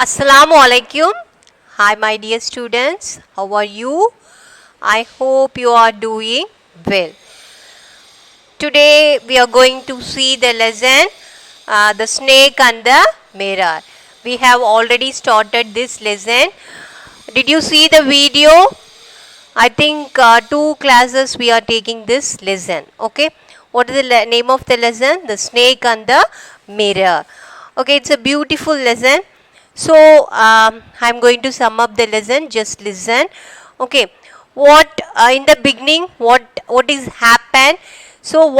Assalamu alaikum. Hi, my dear students. How are you? I hope you are doing well. Today we are going to see the lesson The Snake and the Mirror. We have already started this lesson. Did you see the video? I think two classes we are taking this lesson. Okay. What is the name of the lesson? The Snake and the Mirror. Okay, it's a beautiful lesson. So I'm going to sum up the lesson. Just listen. Okay. What in the beginning? What is happened? So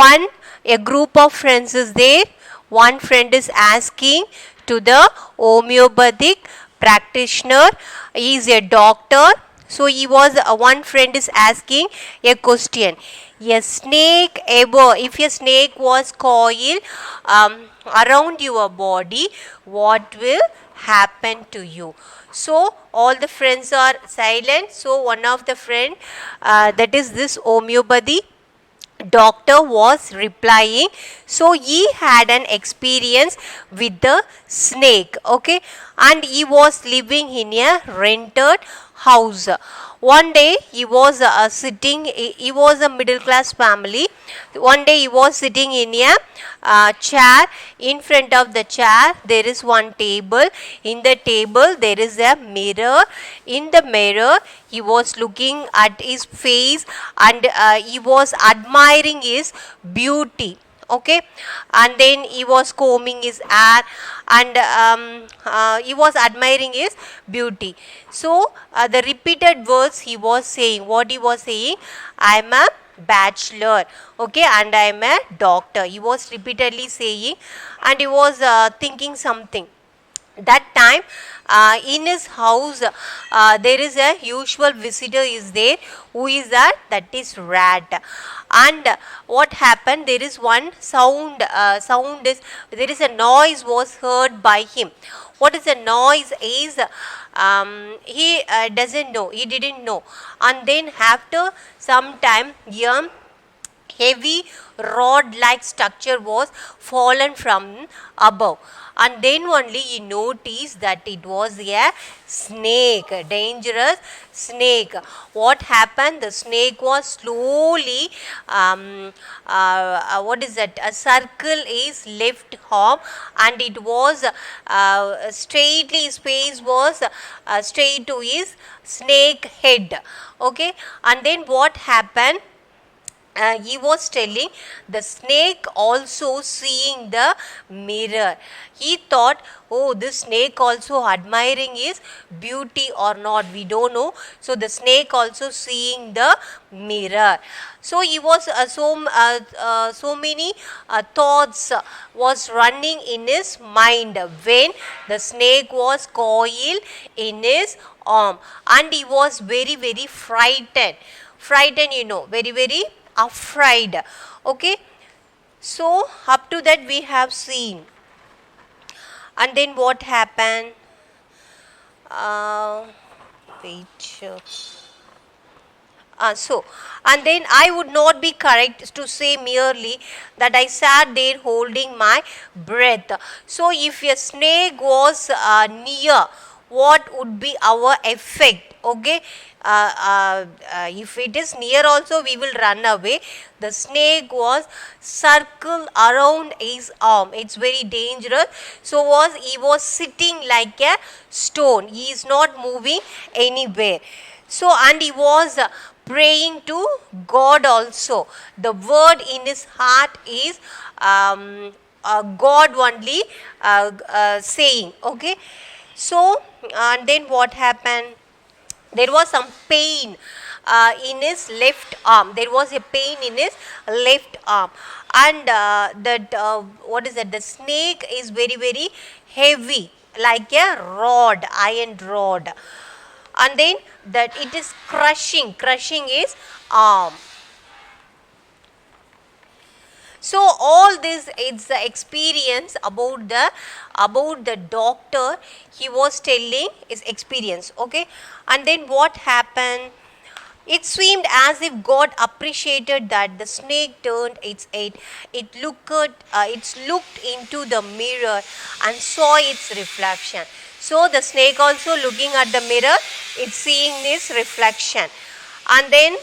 a group of friends is there. One friend is asking to the homeopathic practitioner. He is a doctor. So one friend is asking a question. A snake ever, if a snake was coiled around your body, what will happen to you? So all the friends are silent. So one of the friend, that is this homeopathy doctor was replying. So he had an experience with the snake, okay, and he was living in a rented house. One day he was sitting, he was a middle class family. One day he was sitting in a chair. In front of the chair there is one table. In the table there is a mirror. In the mirror he was looking at his face, and he was admiring his beauty. Okay, and then he was combing his hair, and he was admiring his beauty. So the repeated words he was saying, what he was saying, I am a bachelor, okay, and I am a doctor. He was repeatedly saying, and he was thinking something. That time in his house there is a usual visitor is there. Who is that is rat. And what happened, there is one sound is, there is a noise was heard by him. What is the noise is, he doesn't know, he didn't know. And then after some time, heavy rod like structure was fallen from above, and then only he noticed that it was a snake, a dangerous snake. What happened, the snake was slowly what is that, a circle is left arm, and it was straightly, his face was straight to his snake head. Okay, and then what happened, he was telling, the snake also seeing the mirror. He thought, oh, this snake also admiring his beauty or not, we don't know. So the snake also seeing the mirror. So he was so many thoughts was running in his mind when the snake was coiled in his arm, and he was very very frightened, very very afraid. Okay, so up to that we have seen. And then what happened, uh, wait and then I would not be correct to say merely that I sat there holding my breath. So if a snake was near, what would be our effect? Okay, if it is near also we will run away. The snake was circle around his arm, it's very dangerous. So he was sitting like a stone, he is not moving anywhere. So and he was praying to God also. The word in his heart is God only saying. Okay, so and then what happened, there was some pain in his left arm. There was a pain in his left arm, and that what is that? The snake is very very heavy, like a rod, iron rod, and then that it is crushing his arm. So all this, it's the experience about the doctor. He was telling his experience. Okay, and then what happened, it seemed as if God appreciated that the snake turned its head. It looked into the mirror and saw its reflection. So the snake also looking at the mirror, it's seeing this reflection. And then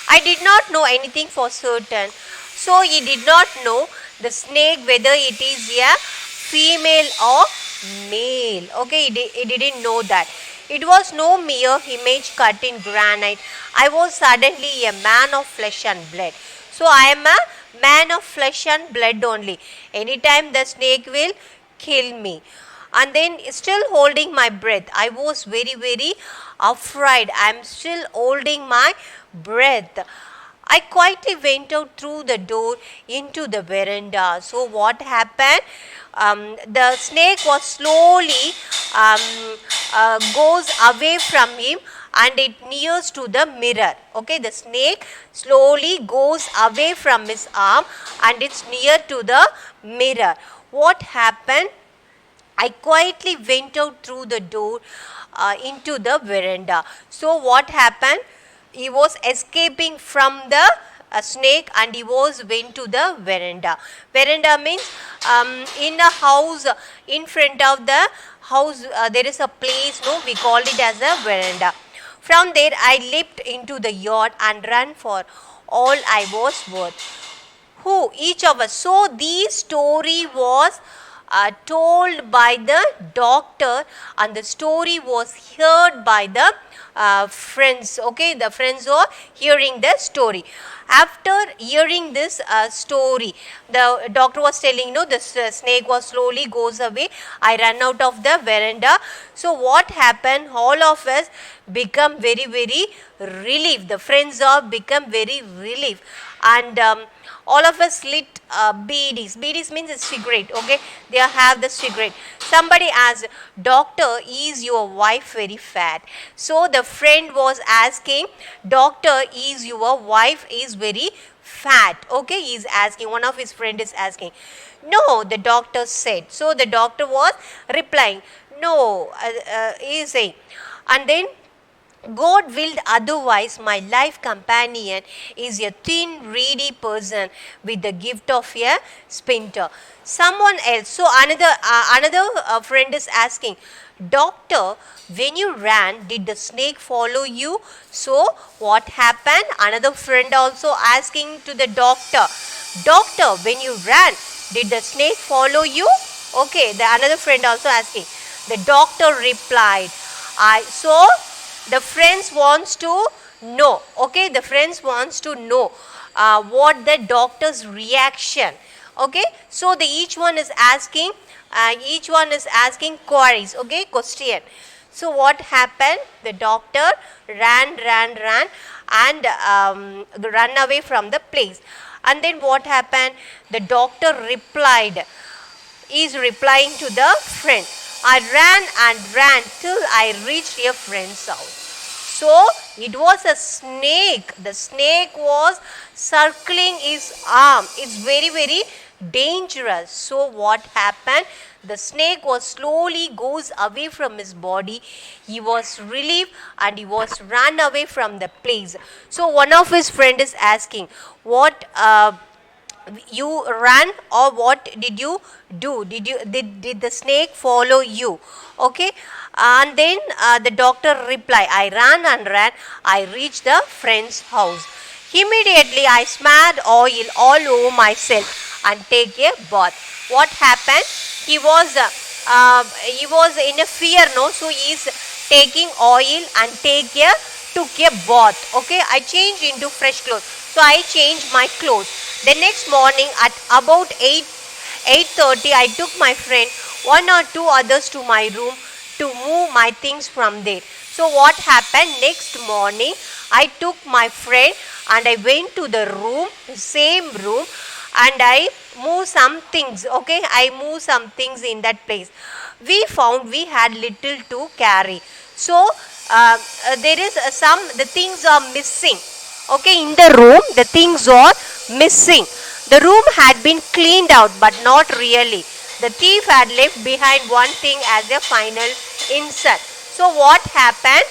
I did not know anything for certain. So he did not know the snake whether it is a female or male. Okay, he didn't know that. It was no mere image cut in granite. I was suddenly a man of flesh and blood. So I am a man of flesh and blood only. Anytime the snake will kill me. And then still holding my breath. I was very, very afraid. I am still holding my breath. I quietly went out through the door into the veranda. So what happened? The snake was slowly goes away from him and it nears to the mirror. Okay, the snake slowly goes away from his arm and it's near to the mirror. What happened? I quietly went out through the door into the veranda. So what happened? He was escaping from the snake and he went to the veranda. Veranda means in a house, in front of the house there is a place, no, we call it as a veranda. From there I leaped into the yard and ran for all I was worth. Who? Each of us. So this story was told by the doctor and the story was heard by the friends. Okay, the friends were hearing the story. After hearing this story, the doctor was telling, no, the snake was slowly goes away. I ran out of the veranda. So what happened? All of us become very, very relieved. The friends are become very relieved. And all of us lit BDs. BDs means a cigarette. Okay, they have the cigarette. Somebody asked, doctor, is your wife very fat? So the friend was asking, doctor, is your wife is very fat? Okay, he is asking, one of his friend is asking. No, the doctor said. So the doctor was replying, no, he is saying. And then God willed otherwise, my life companion is a thin, reedy person with the gift of a splinter. Someone else. So another friend is asking, doctor, when you ran, did the snake follow you? So what happened? Another friend also asking to the doctor, doctor, when you ran, did the snake follow you? Okay, the another friend also asking. The doctor replied, the friends wants to know. Okay, the friends wants to know what the doctor's reaction. Okay, so each one is asking queries. Okay, question. So what happened? The doctor ran and run away from the place. And then what happened? The doctor replied. He is replying to the friend. I ran till I reached a friend's house. So it was a snake. The snake was circling his arm. It's very, very dangerous. So what happened? The snake was slowly goes away from his body. He was relieved and he was run away from the place. So one of his friend is asking, what you ran or what did you do? Did the snake follow you? Okay, and then the doctor replied, I ran and ran. I reached the friend's house. Immediately I smeared oil all over myself and take a bath. What happened? He was in a fear, no? So he is taking oil and took a bath. Okay, I changed into fresh clothes. So I changed my clothes. The next morning at about 8:30, I took my friend, one or two others to my room to move my things from there. So what happened? Next morning, I took my friend and I went to the room, the same room, and I moved some things. Okay, I moved some things in that place. We found we had little to carry. So there is the things are missing. Okay, in the room, the things are missing. The room had been cleaned out, but not really. The thief had left behind one thing as a final insult. So what happened?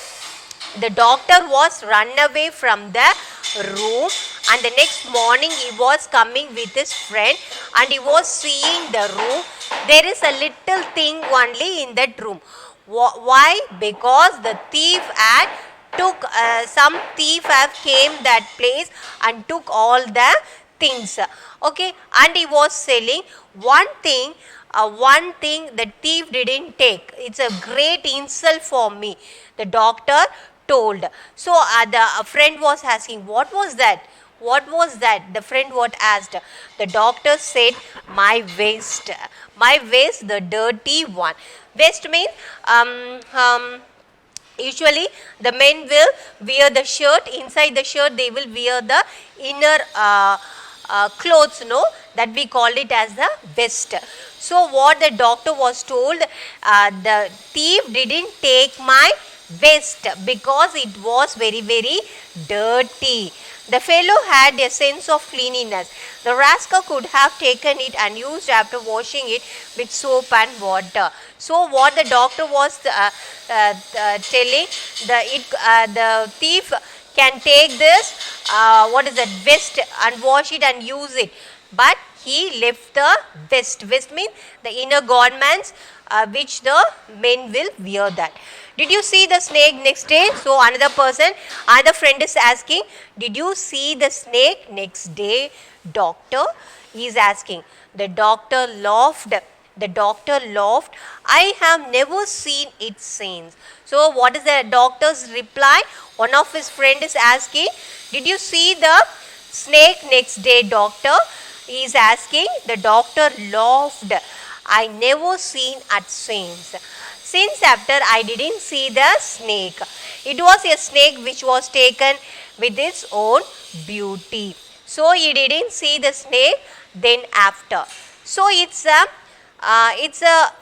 The doctor was run away from the room, and the next morning he was coming with his friend and he was seeing the room. There is a little thing only in that room. Why? Because the thief had took some thief have came that place and took all the things. Okay, and he was selling one thing the thief didn't take. It's a great insult for me, the doctor told. So the friend was asking, what was that? What was that? The friend what asked. The doctor said, my waist. My waist, the dirty one. Waist means usually the men will wear the shirt. Inside the shirt they will wear the inner clothes, no, that we call it as the vest. So what the doctor was told, the thief didn't take my vest because it was very very dirty. The fellow had a sense of cleanliness. The rascal could have taken it and used after washing it with soap and water. So what the doctor was telling, the thief can take this what is that vest and wash it and use it, but he left the vest. Vest means the inner garments which the men will wear that. Did you see the snake next day? So another friend is asking, did you see the snake next day, doctor? He is asking. The doctor laughed. The doctor laughed. I have never seen it since. So what is the doctor's reply? One of his friend is asking, did you see the snake next day, doctor? He is asking. The doctor laughed. I never seen it since. Since after I didn't see the snake. It was a snake which was taken with its own beauty. So he didn't see the snake then after. So it's a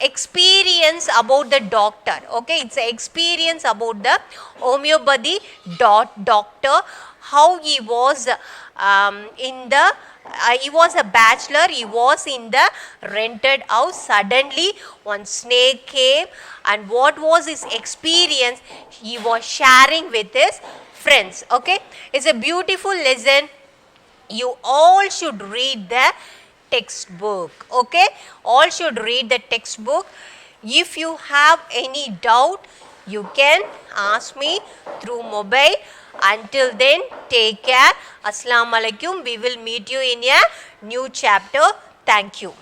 experience about the doctor. Okay, it's an experience about the homeopathy doctor, how he was he was a bachelor. He was in the rented house. Suddenly one snake came, and what was his experience he was sharing with his friends. Okay, it's a beautiful lesson. You all should read the textbook. Okay, all should read the textbook. If you have any doubt, you can ask me through mobile. Until then, take care. Assalamu alaikum. We will meet you in a new chapter. Thank you.